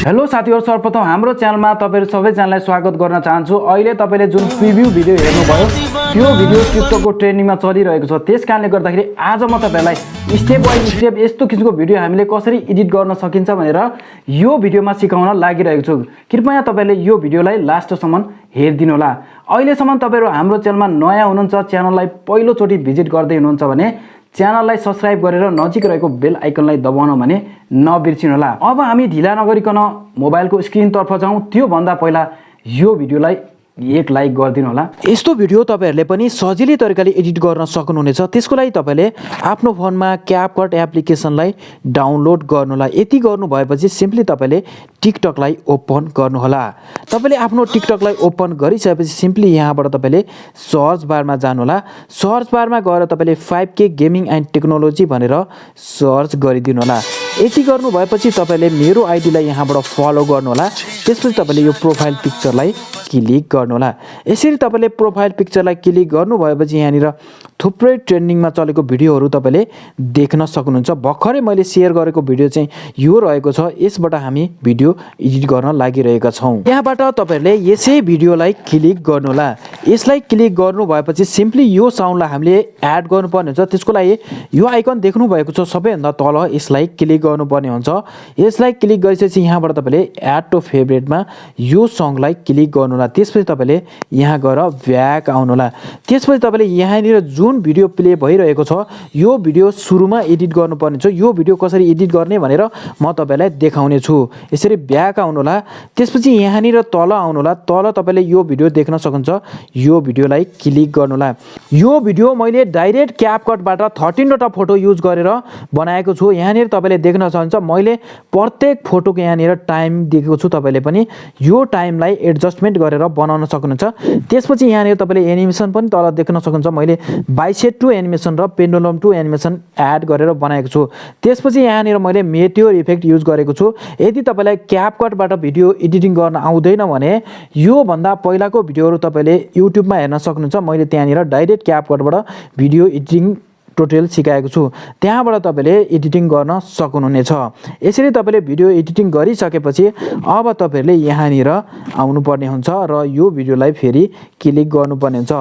Hello साथीहरु, सर्वप्रथम हाम्रो च्यानलमा तपाईहरु सबैजनालाई स्वागत गर्न चाहन्छु। अहिले तपाईले जुन प्रिभ्यू भिडियो हेर्नुभयो त्यो भिडियो टिकटकको ट्रेन्डिङमा चलिरहेको छ। त्यसकारणले गर्दाखेरि आज म तपाईहरुलाई स्टेप बाइ स्टेप यस्तो किसिमको भिडियो हामीले कसरी एडिट गर्न सकिन्छ भनेर यो भिडियोमा सिकाउन लागिरहेको छु। कृपया तपाईले यो भिडियोलाई लास्टसम्म हेरिदिनु होला। अहिलेसम्म तपाईहरु हाम्रो च्यानलमा नयाँ हुनुहुन्छ, च्यानललाई पहिलो चोटी भिजिट गर्दै हुनुहुन्छ भने च्यानललाई सब्स्क्राइब गरेर नजिक रहेको बेल आइकनलाई दबाउन भने नबिर्सिनु होला। अब हामी ढिला नगरिकन मोबाइलको स्क्रिनतर्फ जाउँ। त्यो भन्दा पहिला यो भिडियोलाई एक लाइक गरिदिनु होला। यस्तो भिडियो तपाईहरुले पनि सजिलै तरिकाले एडिट गर्न सक्नुहुनेछ। त्यसको लागि तपाईले आफ्नो फोनमा क्यापकट एप्लिकेसनलाई डाउनलोड गर्नु होला। यति गर्नु भएपछि सिम्पली तपाईले टिकटकलाई ओपन गर्नु होला। तपाईले आफ्नो टिकटकलाई ओपन गरिसकेपछि सिम्पली यहाँबाट तपाईले सर्च बारमा जानु होला। सर्च बारमा गएर तपाईले 5K गेमिङ एन्ड टेक्नोलोजी भनेर सर्च गरिदिनु होला। यति गर्नु भएपछि तपाईले मेरो आइडीलाई यहाँबाट फलो गर्नु होला। त्यसपछि तपाईले यो प्रोफाइल पिक्चरलाई क्लिक गर्नु होला। यसरी तपाईले प्रोफाइल पिक्चरलाई क्लिक गर्नु भएपछि यहाँनिर थुप्रै ट्रेन्डिङमा चलेको भिडियोहरू तपाईले देख्न सक्नुहुन्छ। भर्खरै मैले शेयर गरेको भिडियो चाहिँ यो रहेको छ। यसबाट हामी भिडियो एडिट गर्न लागिरहेका छौं। यहाँबाट तपाईहरुले यसै भिडियोलाई क्लिक गर्नु होला। यसलाई क्लिक गर्नु भएपछि सिम्पली यो साउन्डलाई हामीले एड गर्नुपर्ने हुन्छ। त्यसको लागि यो आइकन देख्नु भएको छ सबैभन्दा तल, यसलाई क्लिक गर्नुपर्ने हुन्छ। यसलाई क्लिक गरिसकेपछि यहाँबाट तपाईले एड टु फेभरेटमा यो सङलाई क्लिक गर्नु होला। त्यसपछि तपाईले यहाँ गएर ब्याक आउनु होला। त्यसपछि तपाईले यहाँनिर जुन भिडियो प्ले भइरहेको छ यो भिडियो सुरुमा एडिट गर्नुपर्ने छ। यो भिडियो कसरी एडिट गर्ने भनेर म तपाईलाई देखाउने छु। यसरी ब्याक आउनु होला। त्यसपछि यहाँनिर तल आउनु होला। तल तपाईले यो भिडियो देख्न सक्नुहुन्छ। यो भिडियोलाई क्लिक गर्नु होला। यो भिडियो मैले डाइरेक्ट क्यापकटबाट 13 वटा फोटो युज गरेर बनाएको छु। यहाँनिर तपाईले देख्न सक्नुहुन्छ मैले प्रत्येक फोटोको यहाँनिर टाइम दिएको छु। तपाईले पनि यो टाइमलाई एडजस्टमेन्ट गरेर बनाउन सक्नुहुन्छ। त्यसपछि यहाँनिर तपाईले एनिमेसन पनि तल देख्न सक्नुहुन्छ। मैले बाइसेट टु एनिमेसन र पेन्डुलम टु एनिमेसन एड गरेर बनाएको छु। त्यसपछि यहाँनिर मैले मेटियोर इफेक्ट युज गरेको छु। यदि तपाईलाई क्यापकटबाट भिडियो एडिटिङ गर्न आउँदैन भने यो भन्दा पहिलाको भिडियोहरू तपाईले युट्युबमा हेर्न सक्नुहुन्छ। मैले त्यहाँनिर डाइरेक्ट क्यापकटबाट भिडियो एडिटिङ टोटल सिकाएको छु। त्यहाँबाट तपाईले एडिटिङ गर्न सक्नुहुनेछ। यसरी तपाईले भिडियो एडिटिङ गरिसकेपछि अब तपाईहरुले यहाँनिर आउनुपर्ने हुन्छ र यो भिडियोलाई फेरि क्लिक गर्नुपर्ने हुन्छ।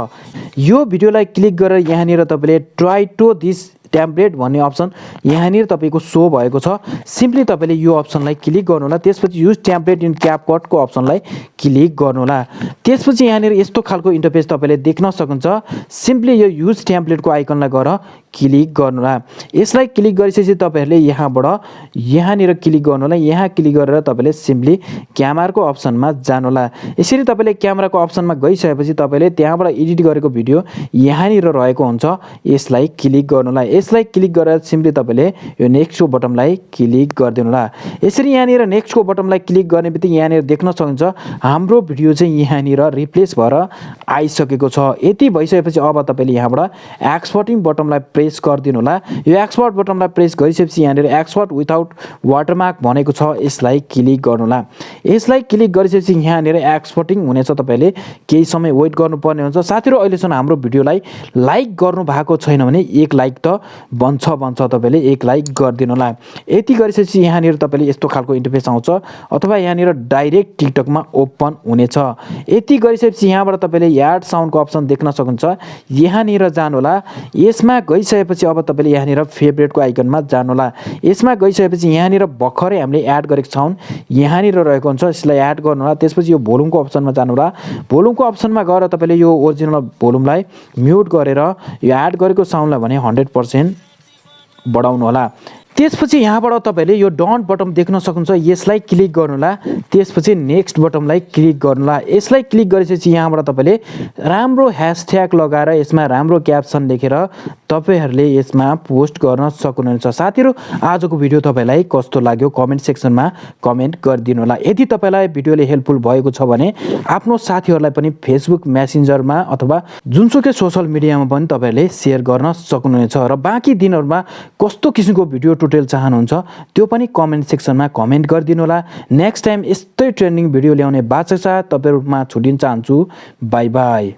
यो भिडियोलाई क्लिक गरेर यहाँनिर तपाईले ट्राई टु दिस टेम्प्लेट भन्ने अप्सन यहाँनिर तपाईको सो भएको छ। सिम्पली तपाईले यो अप्सनलाई क्लिक गर्नु होला। त्यसपछि युज टेम्प्लेट इन क्यापकटको अप्सनलाई क्लिक गर्नु होला। त्यसपछि यहाँनिर यस्तो खालको इन्टरफेस तपाईले देख्न सक्नुहुन्छ। सिम्पली यो युज टेम्प्लेटको आइकनलाई गएर क्लिक गर्नु होला। यसलाई क्लिक गरिसकेपछि तपाईहरुले यहाँनिर क्लिक गर्नु होला। यहाँ क्लिक गरेर तपाईले सिम्पली क्यामेराको अप्सनमा जानु होला। यसरी तपाईले क्यामेराको अप्सनमा गइसकेपछि तपाईले त्यहाँबाट एडिट गरेको भिडियो यहाँनिर रहेको हुन्छ। यसलाई क्लिक गर्नु होला। यसलाई क्लिक गरेर सिम्पली तपाईले यो नेक्स्टको बटनलाई क्लिक गरिदिनु होला। यसरी यहाँनिर नेक्स्टको बटनलाई क्लिक गर्ने बित्तिकै यहाँनिर देख्न सक्नुहुन्छ हाम्रो भिडियो चाहिँ यहाँनिर रिप्लेस भएर आइसकेको छ। यति भइसकेपछि अब तपाईले यहाँबाट एक्सपोर्टिङ बटनलाई प्रेस गरिदिनु होला। यो एक्सपोर्ट बटनलाई प्रेस गरिसकेपछि यहाँनिर एक्सपोर्ट विथआउट वाटरमार्क भनेको छ। यसलाई क्लिक गर्नु होला। यसलाई क्लिक गरिसकेपछि यहाँनिर एक्सपोर्टिङ हुनेछ। तपाईले केही समय वेट गर्नुपर्ने हुन्छ। साथीहरु, अहिलेसम्म हाम्रो भिडियोलाई लाइक गर्नु भएको छैन भने एक लाइक त बन्छ तपाईले एक लाइक गरिदिनु होला। यति गरिसकेपछि यहाँनिर तपाईले यस्तो खालको इन्टरफेस आउँछ अथवा यहाँनिर डाइरेक्ट टिकटकमा ओपन हुनेछ। यति गरिसकेपछि यहाँबाट तपाईले एड साउन्डको अप्सन देख्न सक्नुहुन्छ। यहाँनिर जानु होला। यसमा गइसकेपछि अब तपाईले यहाँनिर फेभरेटको आइकनमा जानु होला। यसमा गइसकेपछि यहाँनिर भर्खरै हामीले एड गरेको साउन्ड यहाँनिर रहेको हुन्छ। यसलाई एड गर्नु होला। त्यसपछि यो भोल्युमको अप्सनमा जानु होला। भोल्युमको अप्सनमा गएर तपाईले यो ओरिजिनल भोल्युमलाई म्युट गरेर यो एड गरेको साउन्डलाई भने 100% बढाउनु होला। त्यसपछि यहाँबाट तपाईले यो डन बटन देख्न सक्नुहुन्छ। यसलाई क्लिक गर्नु होला। त्यसपछि नेक्स्ट बटनलाई क्लिक गर्नु होला। यसलाई क्लिक गरिसकेपछि यहाँबाट तपाईले राम्रो ह्याशट्याग लगाएर यसमा राम्रो क्याप्सन लेखेर तपाईहरुले यसमा पोस्ट गर्न सक्नुहुन्छ। साथीहरु, आजको भिडियो तपाईलाई कस्तो लाग्यो कमेन्ट सेक्सनमा कमेन्ट गरिदिनु होला। यदि तपाईलाई भिडियोले हेल्पफुल भएको छ भने आफ्नो साथीहरुलाई पनि फेसबुक मेसेन्जरमा अथवा जुनसुकै सोशल मिडियामा पनि तपाईहरुले शेयर गर्न सक्नुहुनेछ। र बाँकी दिनहरुमा कस्तो किसिमको भिडियो टुटोरियल चाहनुहुन्छ त्यो पनि कमेन्ट सेक्सनमा कमेन्ट गरिदिनु होला। नेक्स्ट टाइम यस्तै ट्रेन्डिङ भिडियो ल्याउने बाचा साथ तपाईहरुमा छुटिन चाहन्छु। Bye bye.